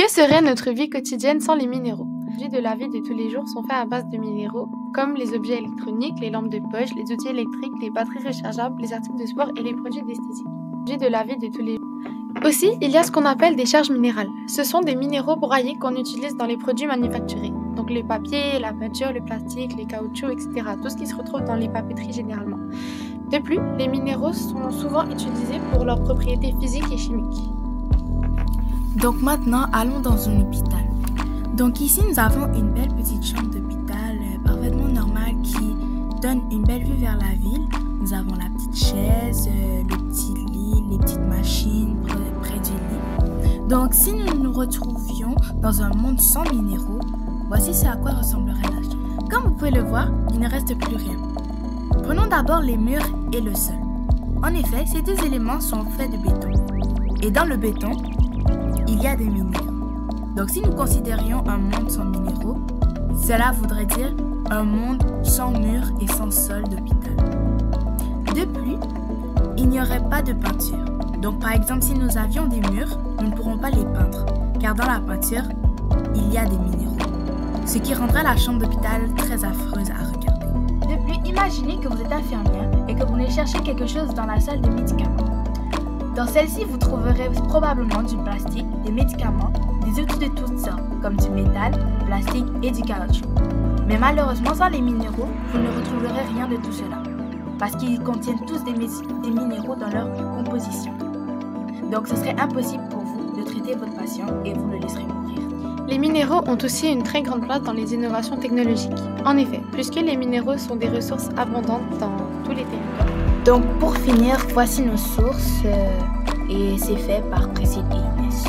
Que serait notre vie quotidienne sans les minéraux? Les objets de la vie de tous les jours sont faits à base de minéraux, comme les objets électroniques, les lampes de poche, les outils électriques, les batteries rechargeables, les articles de sport et les produits d'esthétique. Les objets de la vie de tous les jours. Aussi, il y a ce qu'on appelle des charges minérales. Ce sont des minéraux broyés qu'on utilise dans les produits manufacturés. Donc le papier, la peinture, le plastique, les caoutchoucs, etc. Tout ce qui se retrouve dans les papeteries généralement. De plus, les minéraux sont souvent utilisés pour leurs propriétés physiques et chimiques. Donc maintenant, allons dans un hôpital. Donc ici, nous avons une belle petite chambre d'hôpital parfaitement normale qui donne une belle vue vers la ville. Nous avons la petite chaise, le petit lit, les petites machines près du lit. Donc si nous nous retrouvions dans un monde sans minéraux, voici ce à quoi ressemblerait la chambre. Comme vous pouvez le voir, il ne reste plus rien. Prenons d'abord les murs et le sol. En effet, ces deux éléments sont faits de béton. Et dans le béton, il y a des minéraux. Donc si nous considérions un monde sans minéraux, cela voudrait dire un monde sans murs et sans sol d'hôpital. De plus, il n'y aurait pas de peinture. Donc par exemple, si nous avions des murs, nous ne pourrons pas les peindre, car dans la peinture, il y a des minéraux. Ce qui rendrait la chambre d'hôpital très affreuse à regarder. De plus, imaginez que vous êtes infirmière et que vous voulez chercher quelque chose dans la salle des médicaments. Dans celle-ci, vous trouverez probablement du plastique, des médicaments, des outils de toutes sortes, comme du métal, du plastique et du caoutchouc. Mais malheureusement, sans les minéraux, vous ne retrouverez rien de tout cela, parce qu'ils contiennent tous des minéraux dans leur composition. Donc ce serait impossible pour vous de traiter votre patient et vous le laisserez mourir. Les minéraux ont aussi une très grande place dans les innovations technologiques. En effet, puisque les minéraux sont des ressources abondantes dans tous les territoires. Donc pour finir, voici nos sources et c'est fait par Priscille et Inès.